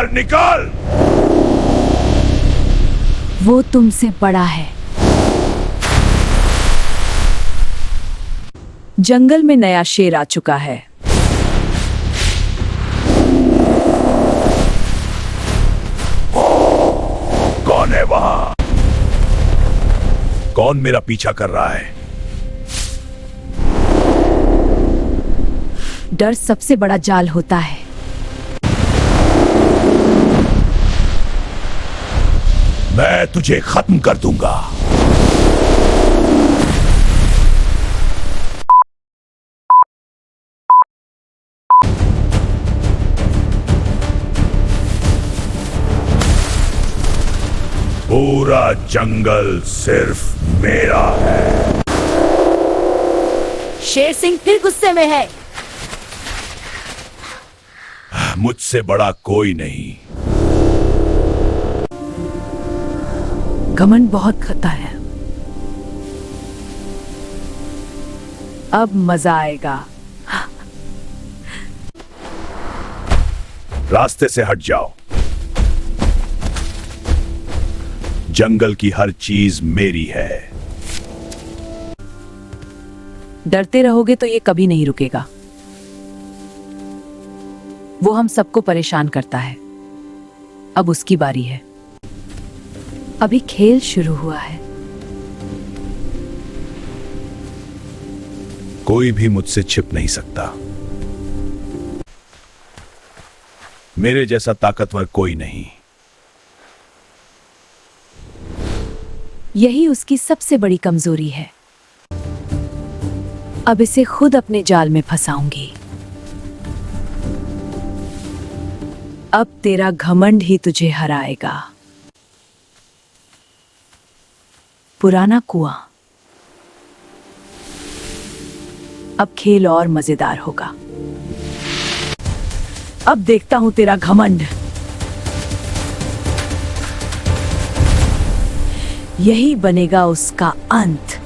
बाहर निकल। वो तुमसे बड़ा है। जंगल में नया शेर आ चुका है। कौन है वहां? कौन मेरा पीछा कर रहा है? डर सबसे बड़ा जाल होता है। मैं तुझे खत्म कर दूंगा। पूरा जंगल सिर्फ मेरा है। शेर सिंह फिर गुस्से में है। मुझसे बड़ा कोई नहीं। घमंड बहुत खता है। अब मजा आएगा। रास्ते से हट जाओ। जंगल की हर चीज मेरी है। डरते रहोगे तो ये कभी नहीं रुकेगा। वो हम सबको परेशान करता है। अब उसकी बारी है। अभी खेल शुरू हुआ है। कोई भी मुझसे छिप नहीं सकता। मेरे जैसा ताकतवर कोई नहीं। यही उसकी सबसे बड़ी कमजोरी है। अब इसे खुद अपने जाल में फंसाऊंगी। अब तेरा घमंड ही तुझे हराएगा। पुराना कुआं। अब खेल और मजेदार होगा। अब देखता हूं तेरा घमंड। यही बनेगा उसका अंत।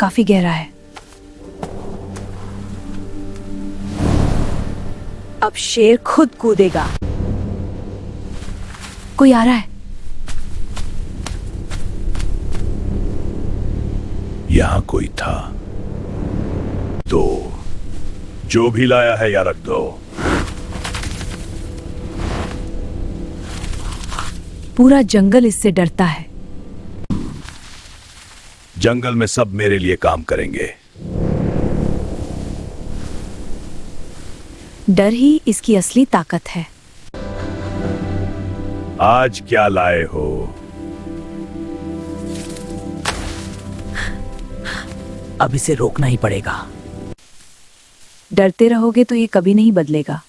काफी गहरा है। अब शेर खुद कूदेगा। कोई आ रहा है। यहां कोई था तो जो भी लाया है या रख दो। पूरा जंगल इससे डरता है। जंगल में सब मेरे लिए काम करेंगे। डर ही इसकी असली ताकत है। आज क्या लाए हो? अब इसे रोकना ही पड़ेगा। डरते रहोगे तो ये कभी नहीं बदलेगा।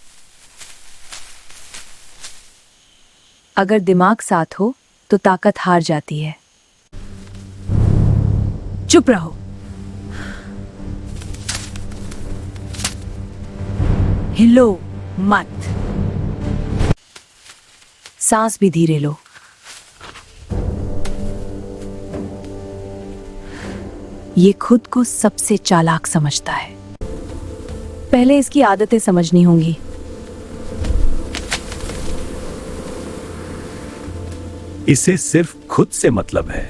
अगर दिमाग साथ हो तो ताकत हार जाती है। चुप रहो। हिलो मत। सांस भी धीरे लो। ये खुद को सबसे चालाक समझता है। पहले इसकी आदतें समझनी होंगी। इसे सिर्फ खुद से मतलब है।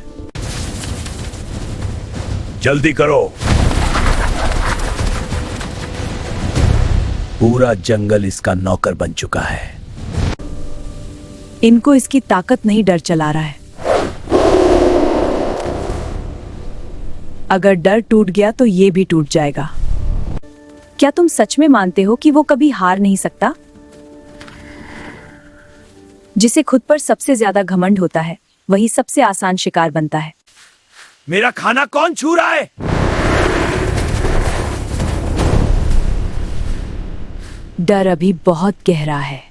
जल्दी करो। पूरा जंगल इसका नौकर बन चुका है। इनको इसकी ताकत नहीं डर चला रहा है। अगर डर टूट गया तो ये भी टूट जाएगा। क्या तुम सच में मानते हो कि वो कभी हार नहीं सकता? जिसे खुद पर सबसे ज्यादा घमंड होता है वही सबसे आसान शिकार बनता है। मेरा खाना कौन छू रहा है? डर अभी बहुत गहरा है।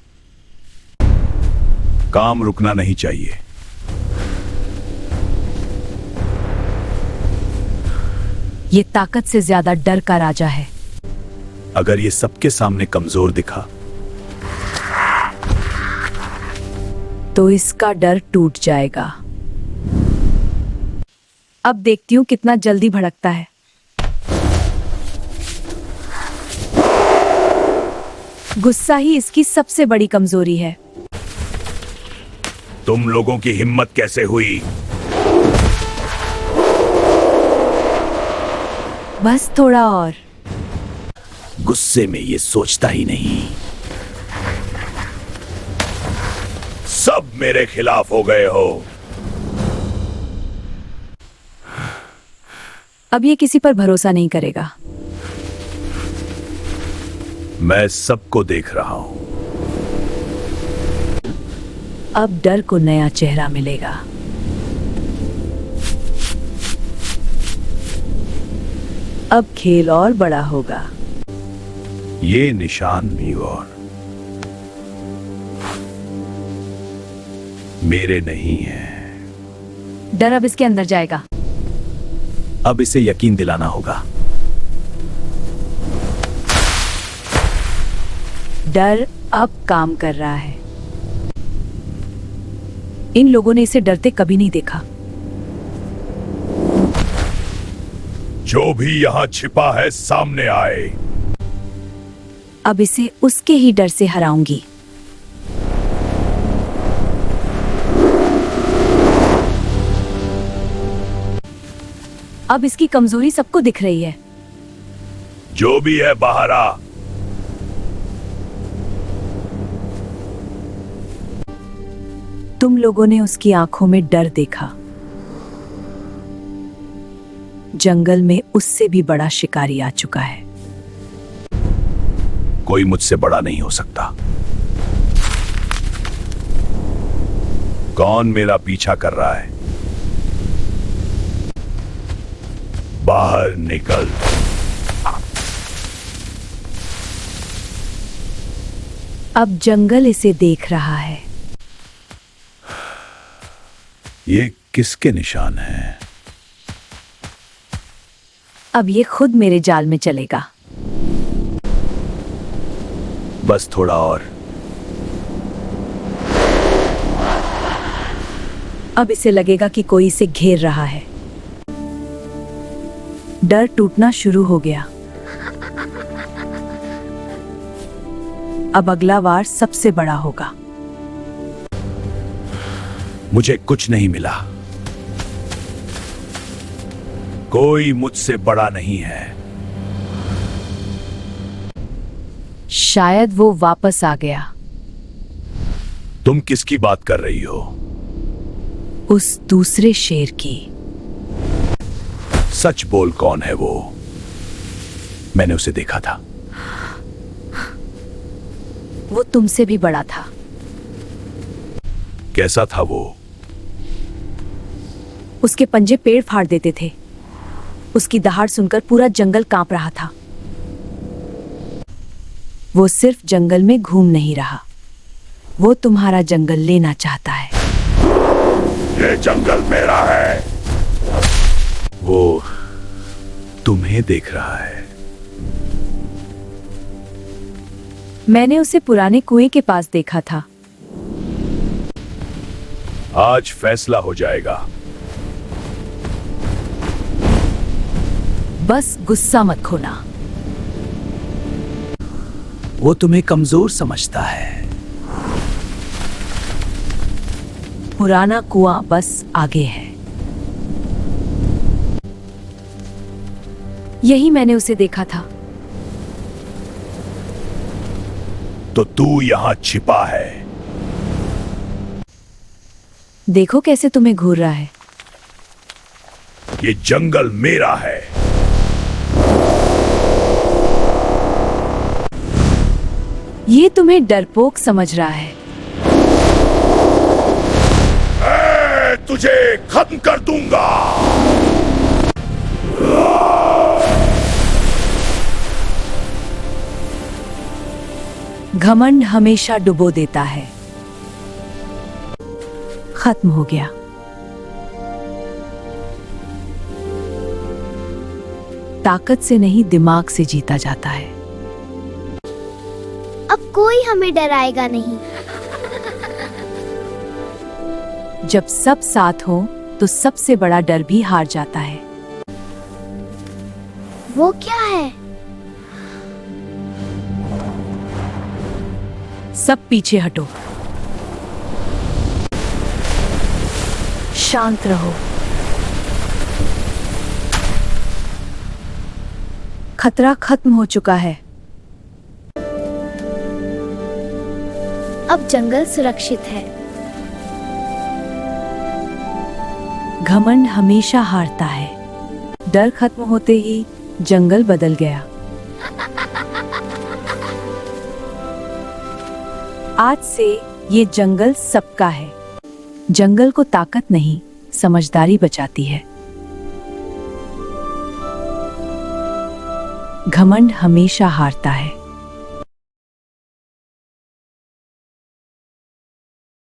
काम रुकना नहीं चाहिए। ये ताकत से ज्यादा डर का राजा है। अगर ये सबके सामने कमजोर दिखा तो इसका डर टूट जाएगा। अब देखती हूं कितना जल्दी भड़कता है। गुस्सा ही इसकी सबसे बड़ी कमजोरी है। तुम लोगों की हिम्मत कैसे हुई? बस थोड़ा और। गुस्से में ये सोचता ही नहीं। सब मेरे खिलाफ हो गए हो। अब ये किसी पर भरोसा नहीं करेगा। मैं सबको देख रहा हूं। अब डर को नया चेहरा मिलेगा। अब खेल और बड़ा होगा। ये निशान भी और मेरे नहीं है। डर अब इसके अंदर जाएगा। अब इसे यकीन दिलाना होगा। डर अब काम कर रहा है। इन लोगों ने इसे डरते कभी नहीं देखा। जो भी यहां छिपा है सामने आए। अब इसे उसके ही डर से हराऊंगी। अब इसकी कमजोरी सबको दिख रही है। जो भी है बाहर आ। तुम लोगों ने उसकी आंखों में डर देखा। जंगल में उससे भी बड़ा शिकारी आ चुका है। कोई मुझसे बड़ा नहीं हो सकता। कौन मेरा पीछा कर रहा है? बाहर निकल। अब जंगल इसे देख रहा है। ये किसके निशान हैं? अब ये खुद मेरे जाल में चलेगा। बस थोड़ा और। अब इसे लगेगा कि कोई इसे घेर रहा है। डर टूटना शुरू हो गया। अब अगला वार सबसे बड़ा होगा। मुझे कुछ नहीं मिला। कोई मुझसे बड़ा नहीं है। शायद वो वापस आ गया। तुम किसकी बात कर रही हो? उस दूसरे शेर की। सच बोल, कौन है वो? मैंने उसे देखा था। वो तुमसे भी बड़ा था। कैसा था वो? उसके पंजे पेड़ फाड़ देते थे। उसकी दहाड़ सुनकर पूरा जंगल कांप रहा था। वो सिर्फ जंगल में घूम नहीं रहा, वो तुम्हारा जंगल लेना चाहता है। ये जंगल मेरा है। वो तुम्हें देख रहा है। मैंने उसे पुराने कुएं के पास देखा था। आज फैसला हो जाएगा। बस गुस्सा मत खोना। वो तुम्हें कमजोर समझता है। पुराना कुआं बस आगे है। यही मैंने उसे देखा था। तो तू यहां छिपा है। देखो कैसे तुम्हें घूर रहा है। ये जंगल मेरा है। ये तुम्हें डरपोक समझ रहा है। मैं तुझे खत्म कर दूंगा। घमंड हमेशा डुबो देता है। खत्म हो गया। ताकत से नहीं, दिमाग से जीता जाता है। अब कोई हमें डराएगा नहीं। जब सब साथ हो तो सबसे बड़ा डर भी हार जाता है। वो क्या है? सब पीछे हटो। शांत रहो। खतरा खत्म हो चुका है। अब जंगल सुरक्षित है। घमंड हमेशा हारता है। डर खत्म होते ही जंगल बदल गया। आज से ये जंगल सबका है। जंगल को ताकत नहीं, समझदारी बचाती है। घमंड हमेशा हारता है।